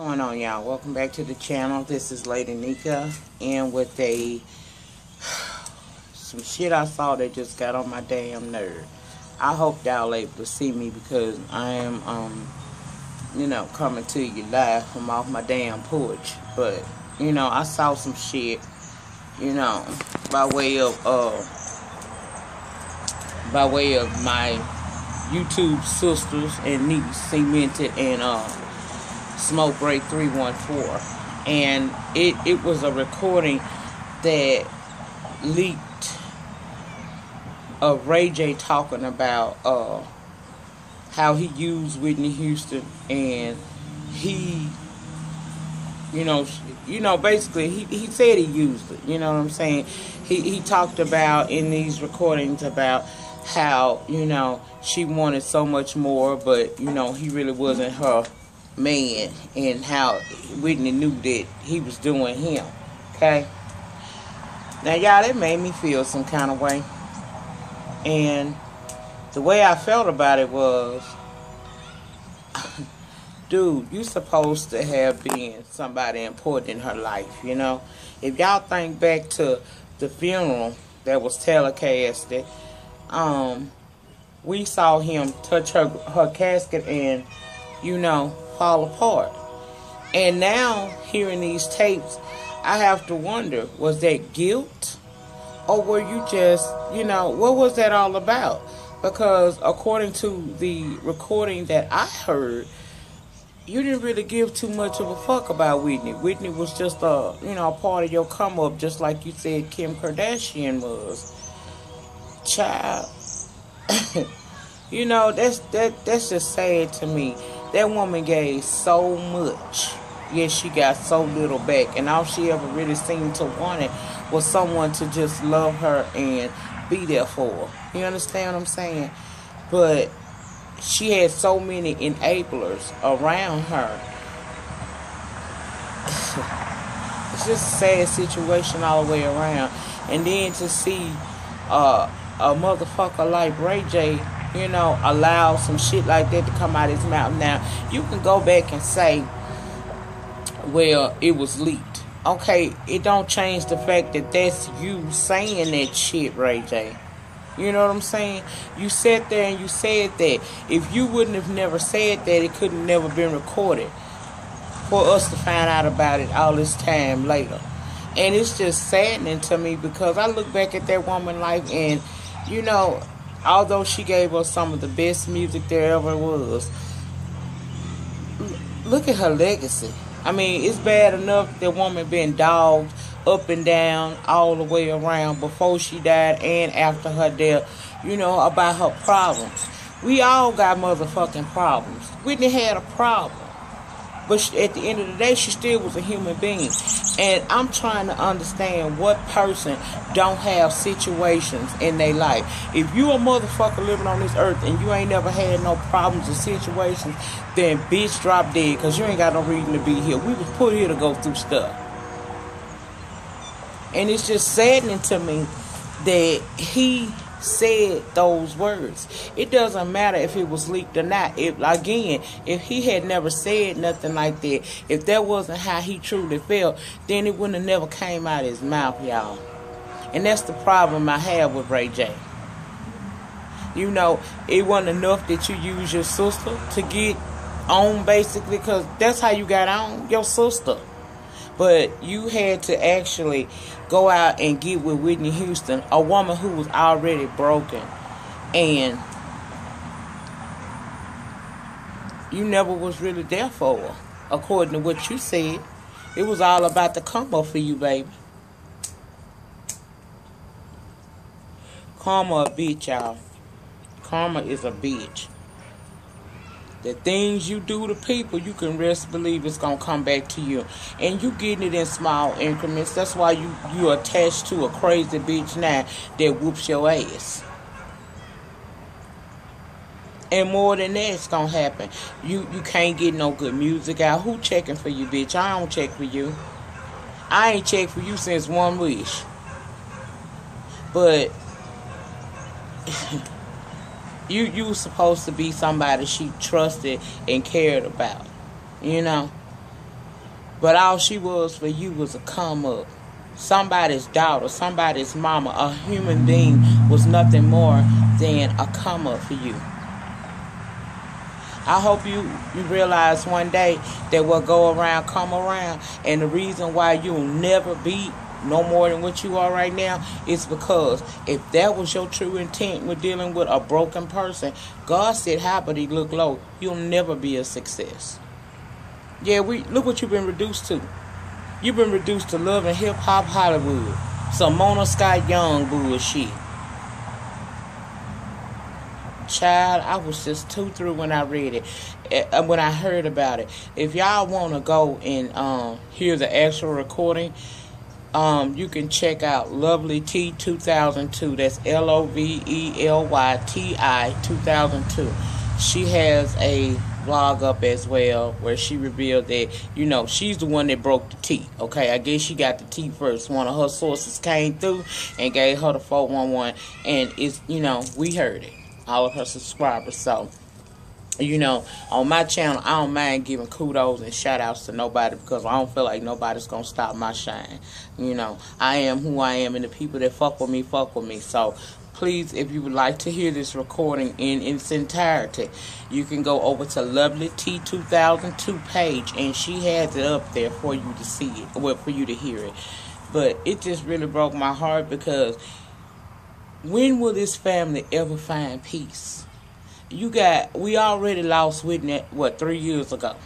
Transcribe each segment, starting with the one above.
What's going on, y'all? Welcome back to the channel. This is Lady Nyca, and with some shit I saw that just got on my damn nerve. I hope y'all able to see me because I am coming to you live from off my damn porch. But I saw some shit by way of my YouTube sisters and niece, Cemented and Smoke Break 314, and it was a recording that leaked of Ray J talking about how he used Whitney Houston, and he basically he said he used it. You know what I'm saying? He talked about in these recordings about how she wanted so much more, but he really wasn't her man, and how Whitney knew that he was doing him. Okay, now y'all, that made me feel some kind of way, and the way I felt about it was, dude, you supposed to have been somebody important in her life. If y'all think back to the funeral that was telecasted, we saw him touch her casket and fall apart. And now hearing these tapes, I have to wonder, was that guilt, or were you just what was that all about? Because according to the recording that I heard, you didn't really give too much of a fuck about Whitney. Whitney was just a part of your come up, just like you said Kim Kardashian was. Child. That's just sad to me. That woman gave so much, yet she got so little back, and all she ever really seemed to want it was someone to just love her and be there for her. You understand what I'm saying? But she had so many enablers around her. It's just a sad situation all the way around. And then to see a motherfucker like Ray J, allow some shit like that to come out his mouth. Now, you can go back and say, well, it was leaked. Okay, it don't change the fact that that's you saying that shit, Ray J. You know what I'm saying? You sat there and you said that. If you wouldn't have never said that, it could have never been recorded for us to find out about it all this time later. And it's just saddening to me because I look back at that woman's life and, although she gave us some of the best music there ever was, look at her legacy. I mean, it's bad enough that woman been dogged up and down all the way around before she died and after her death, about her problems. We all got motherfucking problems. Whitney had a problem. But at the end of the day, she still was a human being. And I'm trying to understand what person don't have situations in their life. If you a motherfucker living on this earth and you ain't never had no problems or situations, then bitch, drop dead, because you ain't got no reason to be here. We was put here to go through stuff. And it's just saddening to me that he said those words. It doesn't matter if it was leaked or not. If he had never said nothing like that, if that wasn't how he truly felt, then it wouldn't have never came out of his mouth, y'all. And that's the problem I have with Ray J. It wasn't enough that you use your sister to get on, basically, because that's how you got on, your sister. But you had to actually go out and get with Whitney Houston, a woman who was already broken. And you never was really there for her, according to what you said. It was all about the come up for you, baby. Karma a bitch, y'all. Karma is a bitch. The things you do to people, you can rest believe it's going to come back to you. And you getting it in small increments. That's why you attached to a crazy bitch now that whoops your ass. And more than that, it's going to happen. You can't get no good music out. Who checking for you, bitch? I don't check for you. I ain't checked for you since One Wish. But you were supposed to be somebody she trusted and cared about, But all she was for you was a come up. Somebody's daughter, somebody's mama, a human being was nothing more than a come up for you. I hope you realize one day that what go around come around, and the reason why you'll never be no more than what you are right now is because if that was your true intent with dealing with a broken person, God said high but he looked low. You'll never be a success. Yeah, look what you've been reduced to. You've been reduced to love and hip hop Hollywood. Some Mona Scott Young bullshit. Child, I was just too through when I read it, when I heard about it. If y'all want to go and hear the actual recording, you can check out Lovely T 2002. That's LOVELYTI 2002. She has a vlog up as well where she revealed that, she's the one that broke the T. Okay, I guess she got the T first. One of her sources came through and gave her the 411, and it's, we heard it. All of her subscribers. So, on my channel, I don't mind giving kudos and shout outs to nobody because I don't feel like nobody's gonna stop my shine. I am who I am, and the people that fuck with me. So please, if you would like to hear this recording in its entirety, you can go over to Lovely T 2002 page, and she has it up there for you to see it, well, for you to hear it. But it just really broke my heart because when will this family ever find peace? We already lost Whitney, 3 years ago.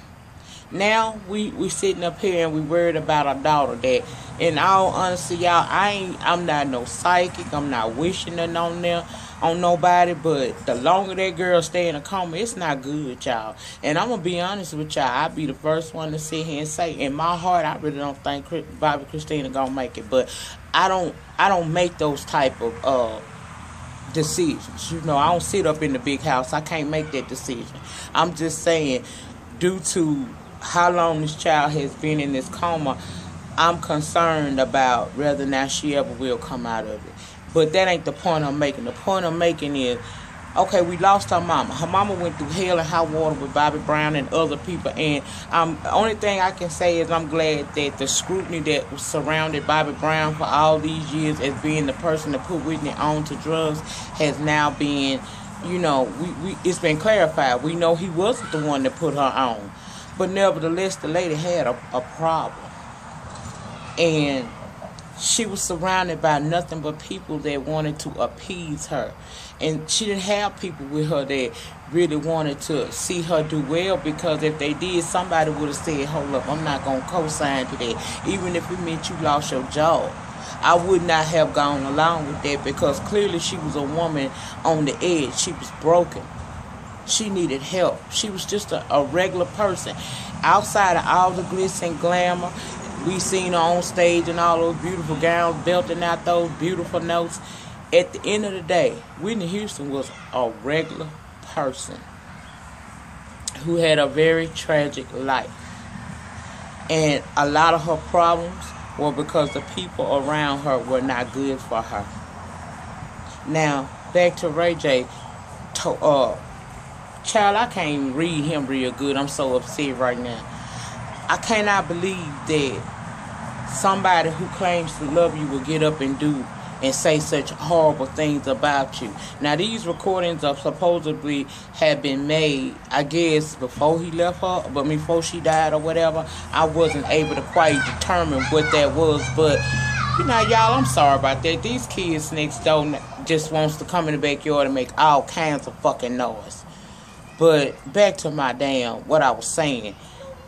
Now we sitting up here and we worried about our daughter that, in all honesty, y'all, I'm not no psychic. I'm not wishing it on nobody, but the longer that girl stay in a coma, it's not good, y'all. And I'm gonna be honest with y'all, I'll be the first one to sit here and say, in my heart, I really don't think Bobby Christina gonna make it. But I don't make those type of decisions. I don't sit up in the big house. I can't make that decision. I'm just saying, due to how long this child has been in this coma, I'm concerned about whether or not she ever will come out of it. But that ain't the point I'm making. The point I'm making is, okay, we lost her mama. Her mama went through hell and high water with Bobby Brown and other people. And the only thing I can say is I'm glad that the scrutiny that was surrounded Bobby Brown for all these years as being the person that put Whitney on to drugs has now been, it's been clarified. We know he wasn't the one that put her on. But nevertheless, the lady had a problem. And she was surrounded by nothing but people that wanted to appease her. And she didn't have people with her that really wanted to see her do well, because if they did, somebody would have said, hold up, I'm not going to co-sign to that. Even if it meant you lost your job, I would not have gone along with that, because clearly she was a woman on the edge. She was broken. She needed help. She was just a regular person. Outside of all the glitz and glamour, we seen her on stage in all those beautiful gowns, belting out those beautiful notes. At the end of the day, Whitney Houston was a regular person who had a very tragic life. And a lot of her problems were because the people around her were not good for her. Now, back to Ray J. Child, I can't even read him real good. I'm so upset right now. I cannot believe that somebody who claims to love you will get up and do and say such horrible things about you. Now, these recordings are supposedly have been made, I guess, before he left her, but before she died or whatever. I wasn't able to quite determine what that was, but y'all, I'm sorry about that. These kids next door just wants to come in the backyard and make all kinds of fucking noise. But back to what I was saying.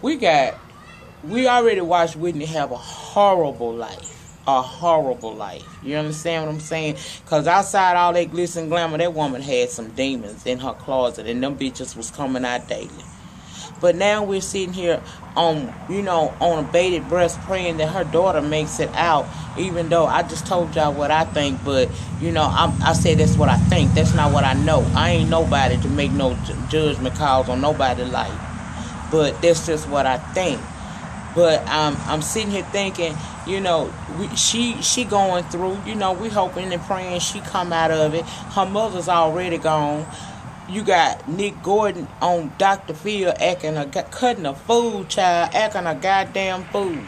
We already watched Whitney have a horrible life. A horrible life. You understand what I'm saying? Because outside all that glitz and glamour, that woman had some demons in her closet, and them bitches was coming out daily. But now we're sitting here on a bated breath praying that her daughter makes it out, even though I just told y'all what I think. But, I said that's what I think. That's not what I know. I ain't nobody to make no judgment calls on nobody's life. But that's just what I think. But I'm sitting here thinking, she going through, we hoping and praying she come out of it. Her mother's already gone. You got Nick Gordon on Dr. Phil cutting a food, child, acting a goddamn fool.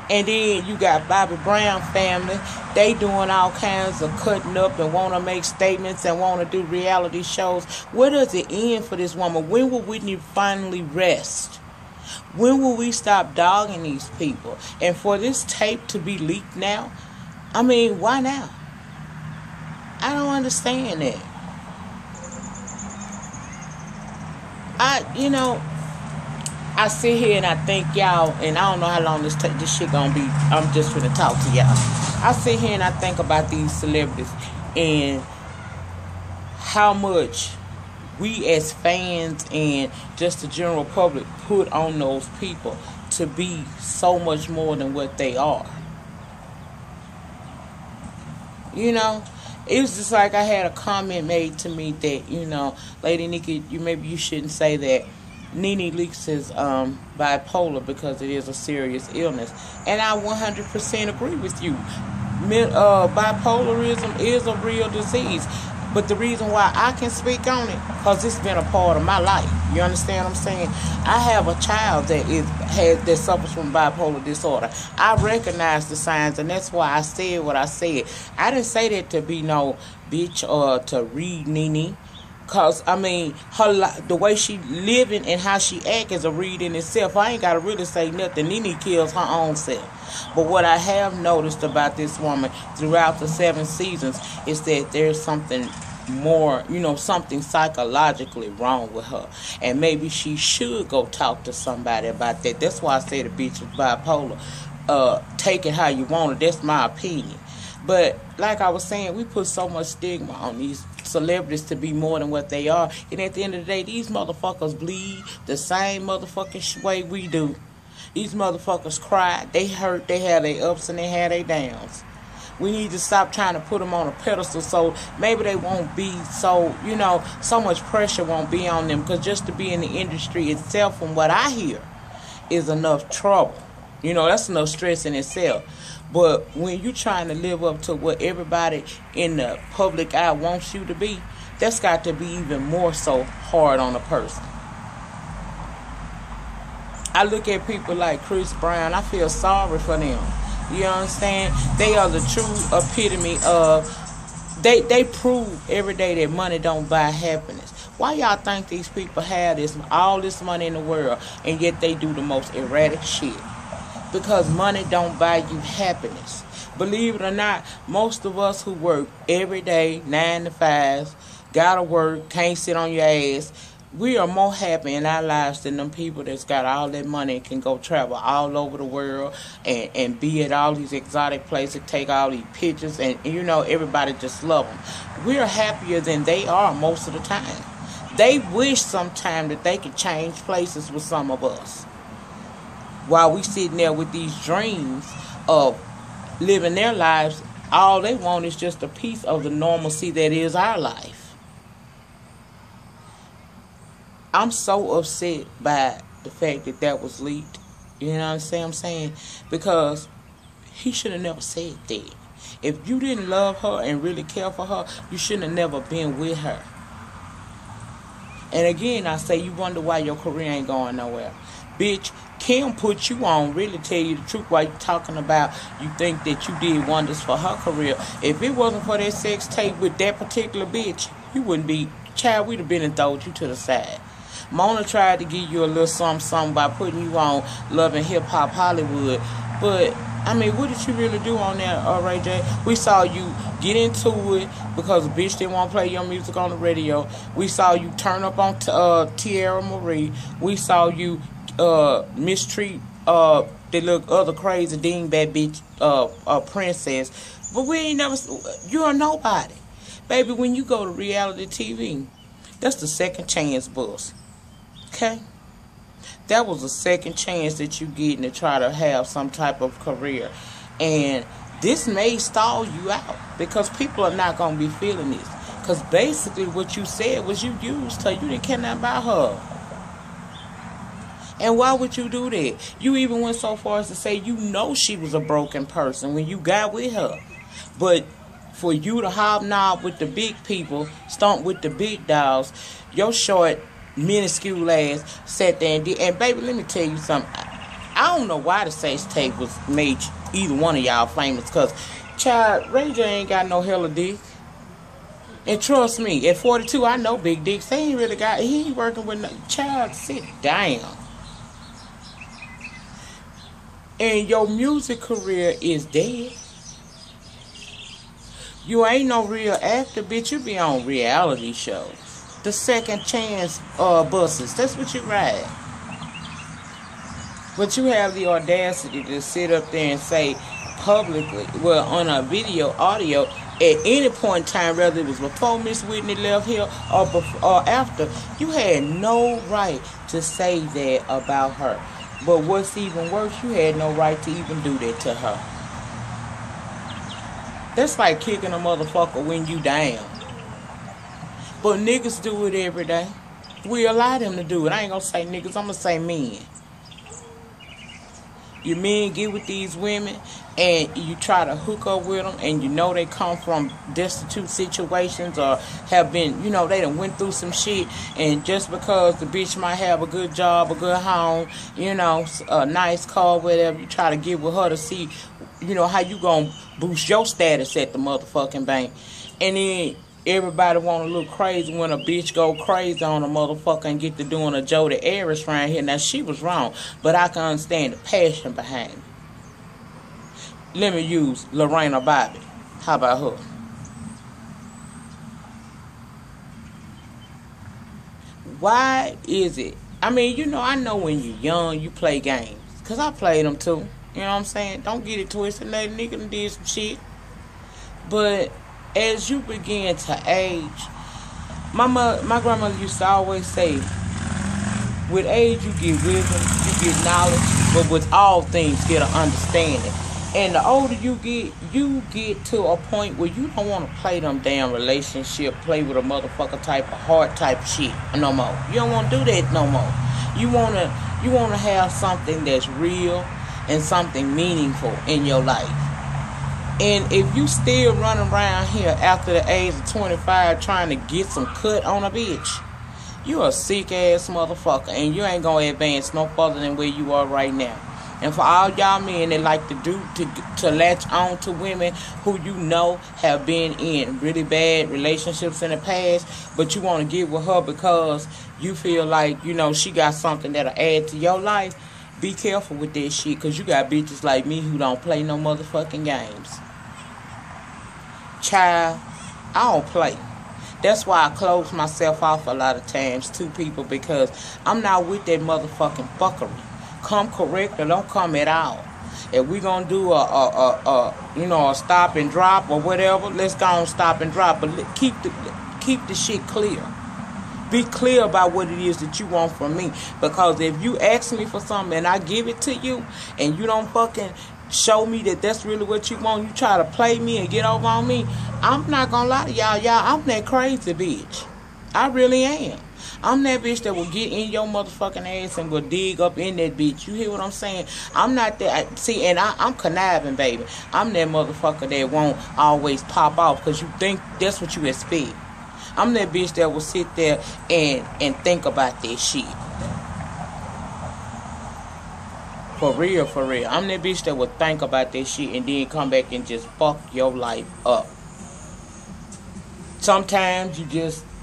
And then you got Bobby Brown family. They doing all kinds of cutting up and want to make statements and want to do reality shows. Where does it end for this woman? When will Whitney finally rest? When will we stop dogging these people? And for this tape to be leaked now, I mean, why now? I don't understand that. I sit here and I think y'all, and I don't know how long this shit gonna be. I'm just gonna talk to y'all. I sit here and I think about these celebrities and how much we as fans and just the general public put on those people to be so much more than what they are. It was just like I had a comment made to me that, Lady Nyca, maybe you shouldn't say that Nene Leakes is bipolar because it is a serious illness. And I 100% agree with you. Bipolarism is a real disease. But the reason why I can speak on it, because it's been a part of my life. You understand what I'm saying? I have a child that suffers from bipolar disorder. I recognize the signs, and that's why I said what I said. I didn't say that to be no bitch or to read Nene. Because, the way she living and how she act is a read in itself. I ain't got to really say nothing. Nene kills her own self. But what I have noticed about this woman throughout the 7 seasons is that there's something more, something psychologically wrong with her. And maybe she should go talk to somebody about that. That's why I say the bitch is bipolar. Take it how you want it. That's my opinion. But like I was saying, we put so much stigma on these celebrities to be more than what they are. And at the end of the day, these motherfuckers bleed the same motherfucking way we do. These motherfuckers cry. They hurt. They have their ups and they have their downs. We need to stop trying to put them on a pedestal so maybe they won't be so, so much pressure won't be on them. Because just to be in the industry itself, from what I hear, is enough trouble. That's enough stress in itself. But when you're trying to live up to what everybody in the public eye wants you to be, that's got to be even more so hard on a person. I look at people like Chris Brown, I feel sorry for them. You understand? They are the true epitome of, they prove every day that money don't buy happiness. Why y'all think these people have all this money in the world and yet they do the most erratic shit? Because money don't buy you happiness. Believe it or not, most of us who work every day, 9 to 5, gotta work, can't sit on your ass, we are more happy in our lives than them people that's got all that money and can go travel all over the world and be at all these exotic places, take all these pictures, and everybody just love them. We're happier than they are most of the time. They wish sometime that they could change places with some of us. While we sitting there with these dreams of living their lives, all they want is just a piece of the normalcy that is our life. I'm so upset by the fact that was leaked. You know what I'm saying? Because he should have never said that. If you didn't love her and really care for her, you shouldn't have never been with her. And again, I say, you wonder why your career ain't going nowhere. Bitch, Kim put you on, really tell you the truth while you talking about you think that you did wonders for her career. If it wasn't for that sex tape with that particular bitch, you wouldn't be, child, we'd have been and throwed you to the side. Mona tried to give you a little something by putting you on Love and Hip Hop Hollywood. But, what did you really do on there, Ray J? We saw you get into it because a bitch didn't want to play your music on the radio. We saw you turn up on Tierra Marie. We saw you mistreat the little other crazy dingbat bitch princess. But we ain't never, you're a nobody. Baby, when you go to reality TV, that's the second chance bus. Okay? That was a second chance that you getting to try to have some type of career. And this may stall you out because people are not going to be feeling this. Because basically what you said was you used her. You didn't care nothing about her. And why would you do that? You even went so far as to say she was a broken person when you got with her. But for you to hobnob with the big people, stomp with the big dogs, your short, minuscule ass sat there and did. And baby, let me tell you something. I don't know why the sex tape was made either one of y'all famous, because, child, Ray J ain't got no hella dick. And trust me, at 42, I know big dicks. He ain't working with no, child, sit down. And your music career is dead. You ain't no real actor, bitch. You be on reality shows. The second chance buses. That's what you ride. But you have the audacity to sit up there and say publicly, well, on a video, audio, at any point in time, whether it was before Miss Whitney left here or after, you had no right to say that about her. But what's even worse, you had no right to even do that to her. That's like kicking a motherfucker when you down. But niggas do it every day. We allow them to do it. I ain't gonna say niggas, I'm gonna say men. You men get with these women and you try to hook up with them, and you know they come from destitute situations or have been, you know, they done went through some shit, and just because the bitch might have a good job, a good home, you know, a nice car, whatever, you try to get with her to see, you know, how you gonna boost your status at the motherfucking bank. And then everybody want to look crazy when a bitch go crazy on a motherfucker and get to doing a Jodi Arias around here. Now, she was wrong, but I can understand the passion behind it. Let me use Lorena Bobbitt. How about her? Why is it? I mean, you know, I know when you're young, you play games. Because I played them too. You know what I'm saying? Don't get it twisted. That nigga done did some shit. But as you begin to age, my grandmother used to always say, with age you get wisdom, you get knowledge, but with all things get an understanding. And the older you get to a point where you don't want to play them damn relationship, play with a motherfucker type of heart type of shit no more. You don't want to do that no more. You wanna have something that's real and something meaningful in your life. And if you still running around here after the age of 25 trying to get some cut on a bitch, you a sick ass motherfucker, and you ain't gonna advance no further than where you are right now. And for all y'all men that like to latch on to women who you know have been in really bad relationships in the past, but you want to get with her because you feel like, you know, she got something that'll add to your life, be careful with that shit, because you got bitches like me who don't play no motherfucking games. Child, I don't play. That's why I close myself off a lot of times to people, because I'm not with that motherfucking fuckery. Come correct or don't come at all. If we gonna do a stop and drop or whatever, let's go on stop and drop. But keep the shit clear. Be clear about what it is that you want from me. Because if you ask me for something and I give it to you, and you don't fucking show me that that's really what you want, you try to play me and get over on me, I'm not gonna lie to y'all, I'm that crazy bitch. I really am. I'm that bitch that will get in your motherfucking ass and will dig up in that bitch. You hear what I'm saying? I'm not that. See, and I'm conniving, baby. I'm that motherfucker that won't always pop off because you think that's what you expect. I'm that bitch that will sit there and think about that shit. For real, for real. I'm that bitch that will think about that shit and then come back and just fuck your life up. Sometimes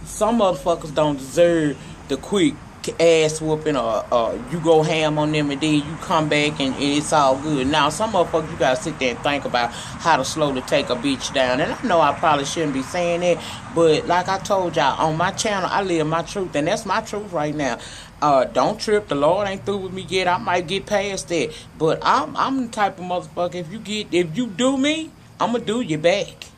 some motherfuckers don't deserve the quick ass whooping or you go ham on them and then you come back and it's all good. Now, some motherfuckers you gotta sit there and think about how to slowly take a bitch down. And I know I probably shouldn't be saying that, but like I told y'all, on my channel, I live my truth, and that's my truth right now. Don't trip. The Lord ain't through with me yet. I might get past that. But I'm the type of motherfucker, if you do me, I'ma do you back.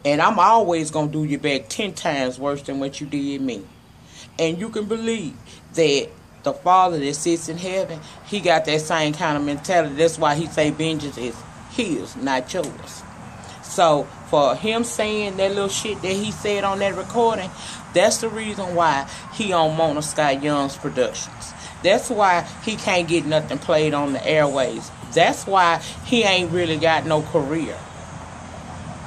And I'm always going to do you back 10 times worse than what you did me. And you can believe that the Father that sits in heaven, he got that same kind of mentality. That's why he say vengeance is his, not yours. So for him saying that little shit that he said on that recording, that's the reason why he on Mona Scott Young's Productions. That's why he can't get nothing played on the airways. That's why he ain't really got no career.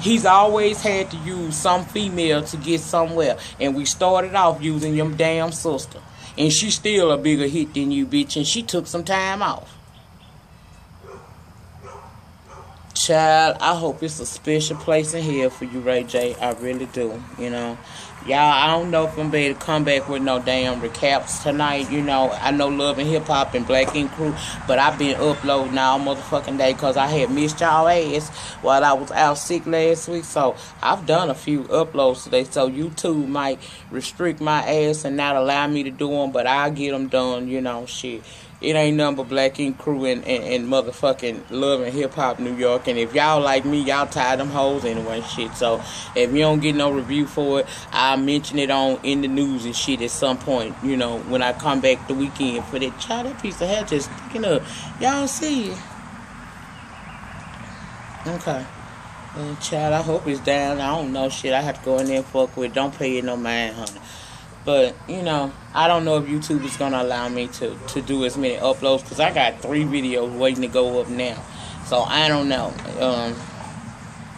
He's always had to use some female to get somewhere. And we started off using your damn sister. And she's still a bigger hit than you, bitch. And she took some time off. Child, I hope it's a special place in here for you, Ray J. I really do, you know. Y'all, I don't know if I'm able to come back with no damn recaps tonight, you know. I know Love and Hip Hop and Black Ink Crew, but I've been uploading all motherfucking day because I had missed y'all ass while I was out sick last week. So I've done a few uploads today, so YouTube might restrict my ass and not allow me to do them, but I'll get them done, you know, shit. It ain't nothing but Black Ink Crew and motherfucking Love and Hip Hop New York. And if y'all like me, y'all tired them hoes anyway, shit. So if you don't get no review for it, I'll mention it on in the news and shit at some point, you know, when I come back the weekend for that. Child, that piece of hair just sticking up. Y'all see it? Okay. Child, I hope it's down. I don't know, shit. I have to go in there and fuck with it. Don't pay it no mind, honey. But, you know, I don't know if YouTube is going to allow me to do as many uploads. Because I got 3 videos waiting to go up now. So, I don't know.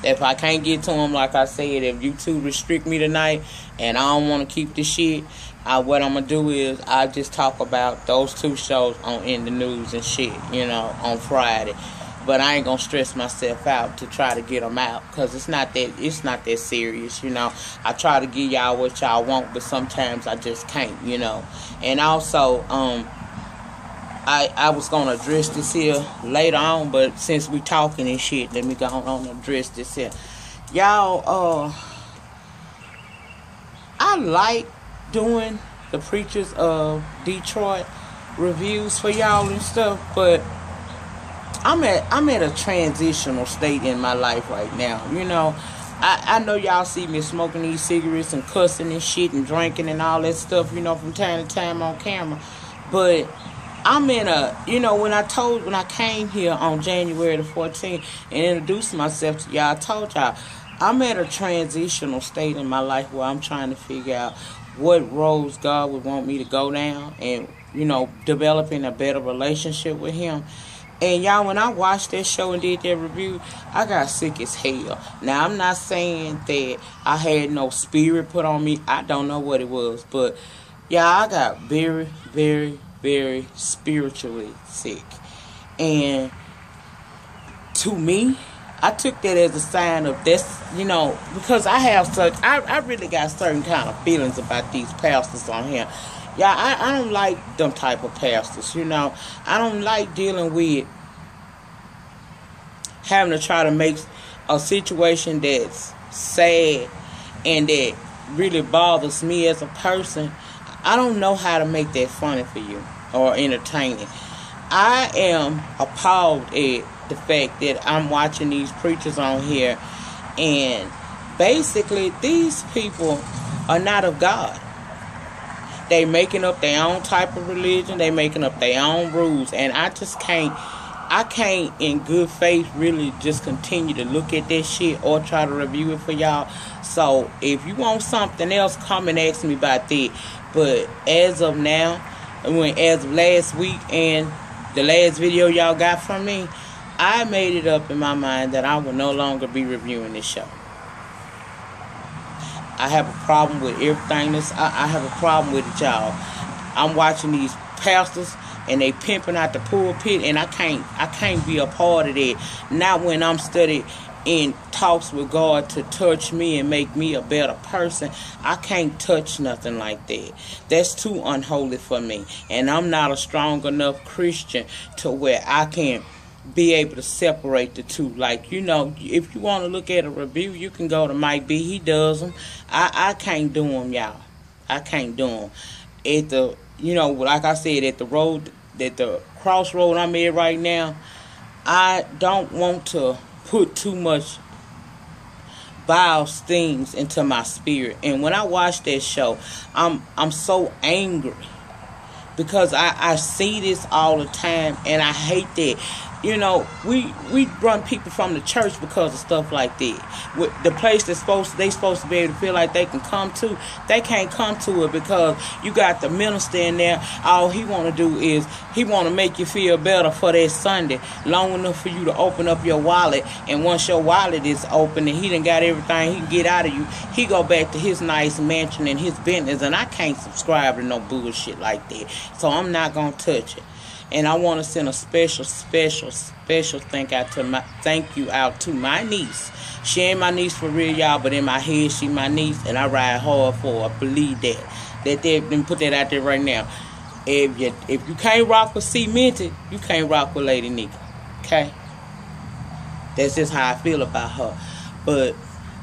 If I can't get to them, like I said, if YouTube restrict me tonight and I don't want to keep the shit, what I'm going to do is I just talk about those 2 shows on In the News and shit, you know, on Friday. But I ain't gonna stress myself out to try to get them out, cause it's not that serious, you know. I try to give y'all what y'all want, but sometimes I just can't, you know. And also, I was gonna address this here later on, but since we talking and shit, let me go on and address this here. Y'all, I like doing the Preachers of Detroit reviews for y'all and stuff, but I'm at a transitional state in my life right now. You know, I know y'all see me smoking these cigarettes and cussing and shit and drinking and all that stuff, you know, from time to time on camera. But I'm in a, you know, when I came here on January the 14th and introduced myself to y'all, I told y'all, I'm at a transitional state in my life where I'm trying to figure out what roads God would want me to go down and, you know, developing a better relationship with Him. And y'all, when I watched that show and did that review, I got sick as hell. Now, I'm not saying that I had no spirit put on me. I don't know what it was. But, yeah, I got very, very, very spiritually sick. And to me, I took that as a sign of this, you know, because I really got certain kind of feelings about these pastors on here. Yeah, I don't like them type of pastors, you know. I don't like dealing with having to try to make a situation that's sad and that really bothers me as a person. I don't know how to make that funny for you or entertaining. I am appalled at the fact that I'm watching these preachers on here and basically these people are not of God. They making up their own type of religion. They making up their own rules. And I can't in good faith really just continue to look at that shit or try to review it for y'all. So if you want something else, come and ask me about that. But as of now, as of last week and the last video y'all got from me, I made it up in my mind that I will no longer be reviewing this show. I have a problem with everything. I have a problem with it, y'all. I'm watching these pastors and they pimping out the pulpit, and I can't be a part of that. Not when I'm studying in talks with God to touch me and make me a better person. I can't touch nothing like that. That's too unholy for me. And I'm not a strong enough Christian to where I can be able to separate the two. Like, you know, if you want to look at a review, you can go to Mike B. He does them. I can't do them, y'all. I can't do them. At the, you know, like I said, at the crossroad I'm at right now, I don't want to put too much vile things into my spirit. And when I watch that show, I'm so angry because I see this all the time, and I hate that. You know, we run people from the church because of stuff like that. With the place they supposed to be able to feel like they can come to, they can't come to it because you got the minister in there. All he want to do is he want to make you feel better for that Sunday, long enough for you to open up your wallet. And once your wallet is open and he done got everything he can get out of you, he go back to his nice mansion and his business. And I can't subscribe to no bullshit like that, so I'm not gonna touch it. And I want to send a special thank you out to my niece. She ain't my niece for real, y'all, but in my head, she my niece, and I ride hard for her. Believe that. That they didn't put that out there right now. If you can't rock with Cemented, you can't rock with Lady Nyca. Okay? That's just how I feel about her. But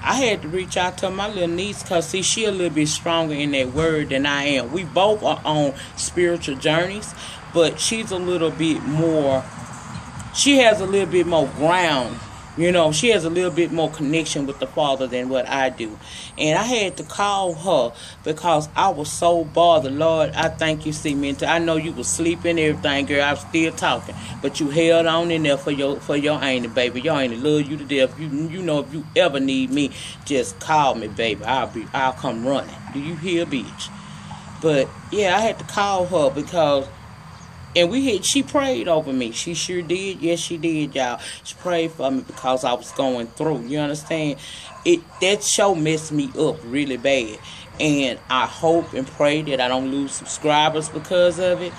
I had to reach out to my little niece because, see, she a little bit stronger in that word than I am. We both are on spiritual journeys, but she's a little bit more, she has a little bit more ground. You know, she has a little bit more connection with the Father than what I do. And I had to call her because I was so bothered. Lord, I thank you, Cemented. I know you was sleeping and everything, girl. I was still talking. But you held on in there for your auntie, baby. Your auntie love you to death. You know, if you ever need me, just call me, baby. I'll come running. Do you hear, bitch? But yeah, I had to call her because, and she prayed over me. She sure did. Yes, she did, y'all. She prayed for me because I was going through. You understand? That show messed me up really bad. And I hope and pray that I don't lose subscribers because of it.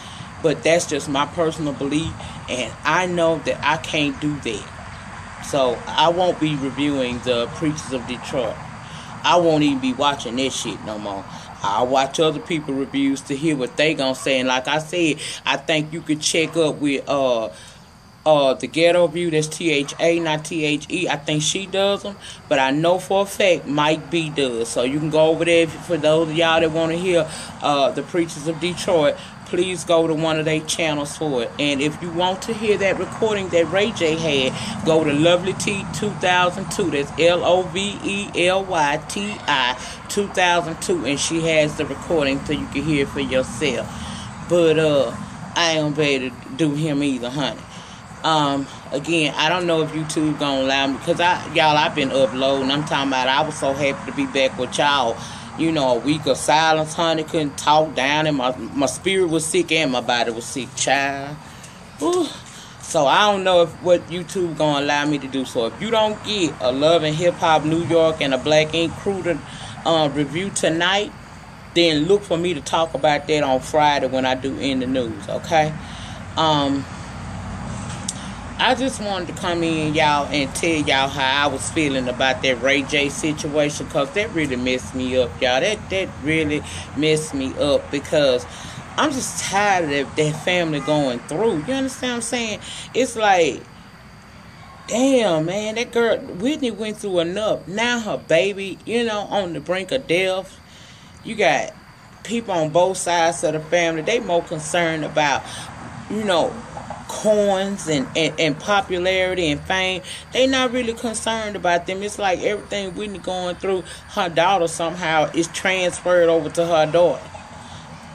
But that's just my personal belief. And I know that I can't do that. So I won't be reviewing the Preachers of Detroit. I won't even be watching that shit no more. I'll watch other people reviews to hear what they gonna say. And like I said, I think you could check up with the Ghetto View. That's THA, not THE. I think she does them, but I know for a fact Mike B does. So you can go over there for those of y'all that want to hear the Preachers of Detroit. Please go to one of their channels for it. And if you want to hear that recording that Ray J had, go to Lovely T 2002. That's LOVELYTI 2002. And she has the recording so you can hear it for yourself. But I ain't gonna be able to do him either, honey. Again, I don't know if YouTube gonna allow me, because I've been uploading. I'm talking about I was so happy to be back with y'all. You know, a week of silence, honey. Couldn't talk down, and my spirit was sick and my body was sick, child. Ooh. So I don't know what YouTube gonna allow me to do. So if you don't get a Love and Hip Hop New York and a Black Ink Crew review tonight, then look for me to talk about that on Friday when I do In the News, okay? I just wanted to come in, y'all, and tell y'all how I was feeling about that Ray J situation, because that really messed me up, y'all. That really messed me up, because I'm just tired of that family going through. You understand what I'm saying? It's like, damn, man, that girl, Whitney, went through enough. Now her baby, you know, on the brink of death. You got people on both sides of the family. They more concerned about, you know, coins and popularity and fame. They not really concerned about them. It's like everything Whitney going through, her daughter somehow is transferred over to her daughter.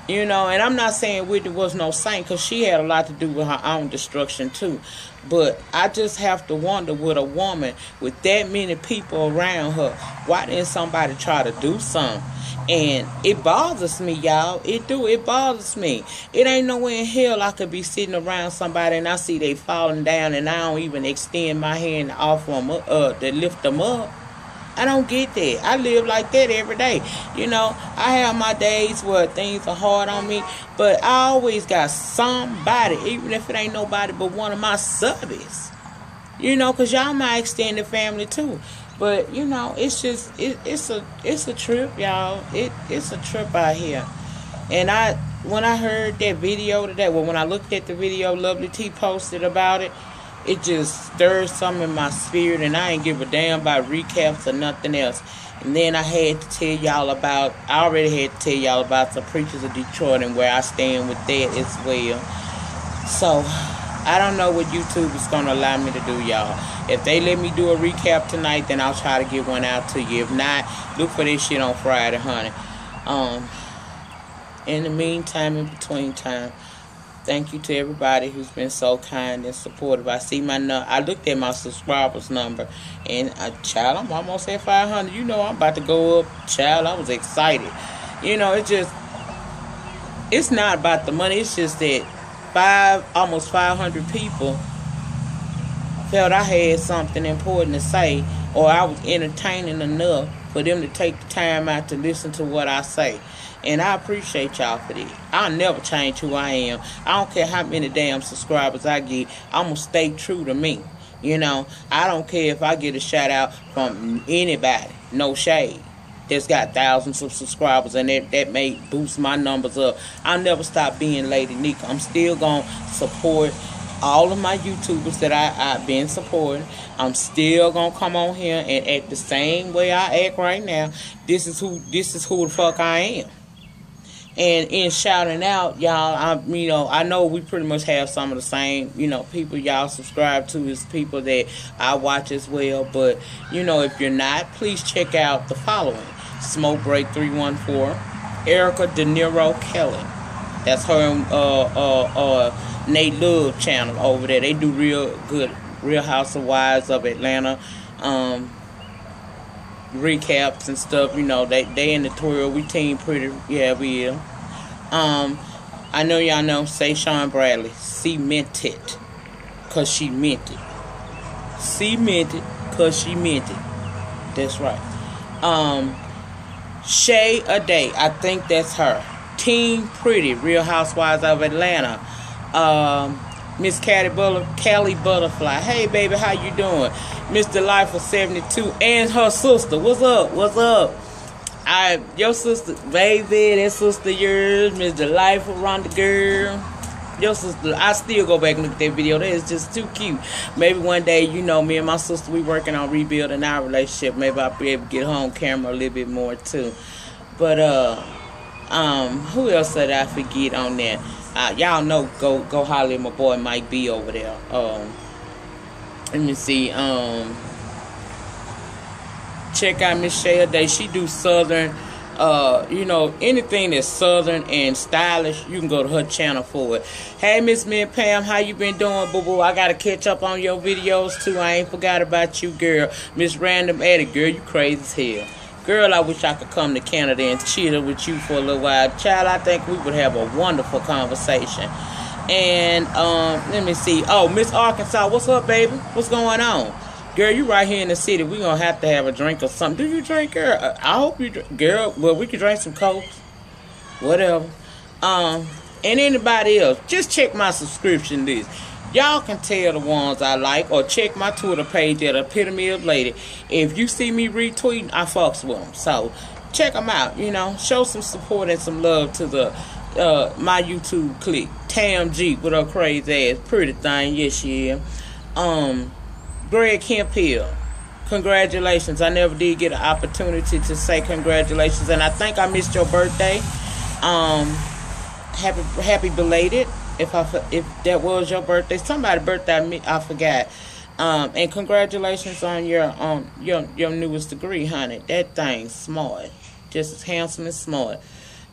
You know, and I'm not saying Whitney was no saint, because she had a lot to do with her own destruction too. But I just have to wonder, with a woman with that many people around her, why didn't somebody try to do something? And it bothers me, y'all. It bothers me. It ain't nowhere in hell I could be sitting around somebody and I see they falling down and I don't even extend my hand to offer them up, to lift them up. I don't get that. I live like that every day. You know, I have my days where things are hard on me, but I always got somebody, even if it ain't nobody but one of my subbies. You know, because y'all my extended family too. But, you know, it's just, it's a trip, y'all. It's a trip out here. And when I heard that video today, well, when I looked at the video Lovely T posted about it, it just stirred something in my spirit, and I ain't give a damn about recaps or nothing else. And then I already had to tell y'all about the Preachers of Detroit and where I stand with that as well. So I don't know what YouTube is going to allow me to do, y'all. If they let me do a recap tonight, then I'll try to get one out to you. If not, look for this shit on Friday, honey. In the meantime, in between time, Thank you to everybody who's been so kind and supportive. I see I looked at my subscribers number, and child, I'm almost at 500. You know, I'm about to go up. Child, I was excited. You know, it's not about the money. It's just that almost 500 people felt I had something important to say, or I was entertaining enough for them to take the time out to listen to what I say. And I appreciate y'all for that. I'll never change who I am. I don't care how many damn subscribers I get. I'm going to stay true to me. You know, I don't care if I get a shout out from anybody. No shade. That's got thousands of subscribers, and that may boost my numbers up. I'll never stop being Lady Nyca. I'm still going to support all of my YouTubers that I've been supporting. I'm still going to come on here and act the same way I act right now. This is who the fuck I am. And in shouting out, y'all, I know we pretty much have some of the same, people y'all subscribe to is people that I watch as well. But, if you're not, please check out the following. Smoke Break 314, Erica De Niro Kelly. That's her Nate Love channel over there. They do real good, Real Housewives of Atlanta recaps and stuff. They in the tour. We team pretty. Yeah, we is. I know y'all know. Say Sean Bradley. She meant it, cause she meant it. She meant it, cause she meant it. That's right. Shay Aday. I think that's her. Team Pretty. Real Housewives of Atlanta. Miss Callie Butterfly. Hey baby, how you doing? Miss Delightful 72 and her sister. What's up? What's up? Your sister, baby, that sister yours, Miss Delightful Rhonda girl. Your sister, I still go back and look at that video. That is just too cute. Maybe one day, me and my sister, we working on rebuilding our relationship. Maybe I'll be able to get her on camera a little bit more too. But who else did I forget on there? Y'all know, go holler at my boy Mike B over there. Let me see. Check out Miss Shay Day. She do southern, anything that's southern and stylish. You can go to her channel for it. Hey, Miss Mint Pam, how you been doing, boo boo? I gotta catch up on your videos too. I ain't forgot about you, girl. Miss Random Eddie, girl, you crazy as hell. Girl, I wish I could come to Canada and chill with you for a little while. Child, I think we would have a wonderful conversation. And, let me see. Oh, Miss Arkansas, what's up, baby? What's going on? Girl, you right here in the city. We gonna have to have a drink or something. Do you drink, girl? I hope you drink. Girl, well, we could drink some Coke. Whatever. And anybody else, just check my subscription list. Y'all can tell the ones I like, or check my Twitter page at Epitome of Lady. If you see me retweeting, I fucks with them. So, check them out, Show some support and some love to the my YouTube clique. Tam G with her crazy ass. Pretty thing. Yes, she is. Greg Kemp Hill. Congratulations. I never did get an opportunity to say congratulations. And I think I missed your birthday. Happy belated. If that was your birthday, somebody's birthday, I forgot. And congratulations on your newest degree, honey. That thing's smart, just as handsome and smart.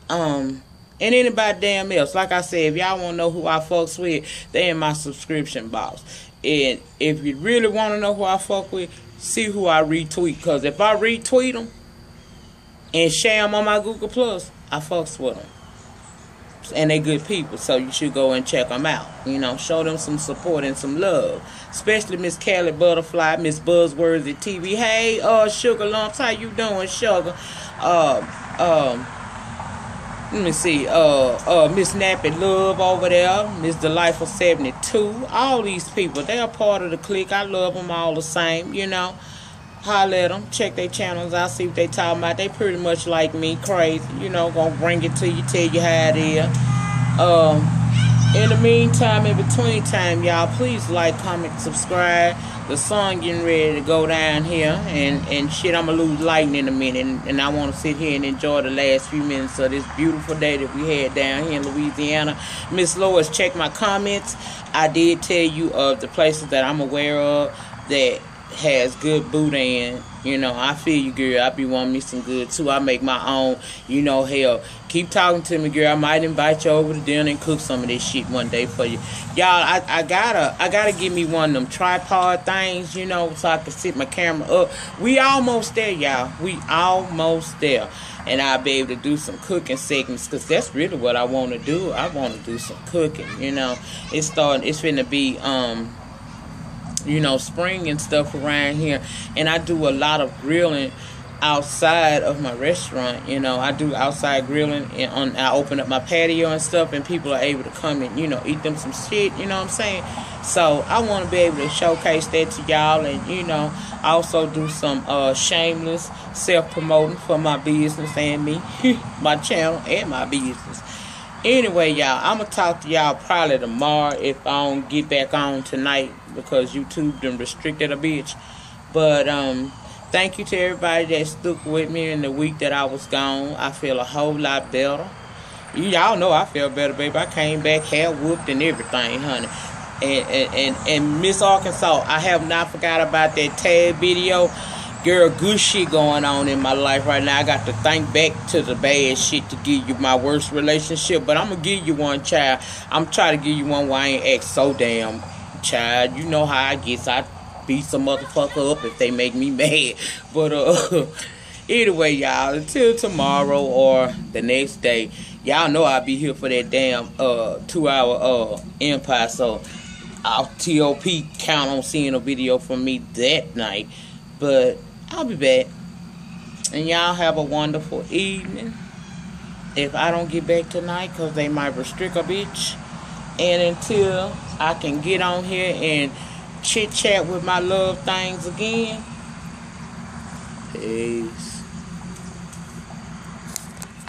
And anybody damn else, like I said, if y'all want to know who I fucks with, they in my subscription box. And if you really want to know who I fuck with, see who I retweet. Cause if I retweet them and share them on my Google Plus, I fucks with them. And they good people, so you should go and check them out. Show them some support and some love. Especially Miss Callie Butterfly, Miss Buzzworthy TV. Hey, Sugar Lumps, how you doing, Sugar? Let me see. Miss Nappy Love over there, Miss Delightful 72. All these people, they are part of the clique. I love them all the same. Holler at them, check their channels out, see what they talking about. They pretty much like me, crazy, gonna bring it to you, tell you how it is. In the meantime, in between time, y'all, please like, comment, subscribe. The sun getting ready to go down here, and shit, I'm gonna lose lighting in a minute, and I want to sit here and enjoy the last few minutes of this beautiful day that we had down here in Louisiana. Miss Lois, check my comments. I did tell you of the places that I'm aware of that has good boudin. You know, I feel you, girl. I be wanting me some good too. I make my own. You know, hell, keep talking to me, girl. I might invite you over to dinner and cook some of this shit one day for you, y'all. I gotta give me one of them tripod things, you know, so I can sit my camera up. We almost there, y'all. We almost there, and I'll be able to do some cooking segments, because that's really what I want to do. I want to do some cooking. You know, it's finna be you know, spring and stuff around here, and I do a lot of grilling outside of my restaurant. You know, I do outside grilling, and I open up my patio and stuff, and people are able to come and, you know, eat them some shit, you know what I'm saying? So I want to be able to showcase that to y'all, and, you know, I also do some shameless self-promoting for my business and me, my channel and my business. Anyway, y'all, I'm going to talk to y'all probably tomorrow if I don't get back on tonight, because YouTube done restricted a bitch. But thank you to everybody that stuck with me in the week that I was gone. I feel a whole lot better. Y'all know I feel better, baby. I came back hair whooped and everything, honey. And Miss Arkansas, I have not forgot about that tag video. Girl, good shit going on in my life right now. I got to think back to the bad shit to give you my worst relationship. But I'm going to give you one, child. I'm trying to give you one where I ain't act so damn, child. You know how I get. So I beat some motherfucker up if they make me mad. But anyway, y'all, until tomorrow or the next day, y'all know I'll be here for that damn 2-hour Empire. So I'll TOP count on seeing a video from me that night. But I'll be back. And y'all have a wonderful evening. If I don't get back tonight, because they might restrict a bitch. And until I can get on here and chit chat with my love things again. Peace.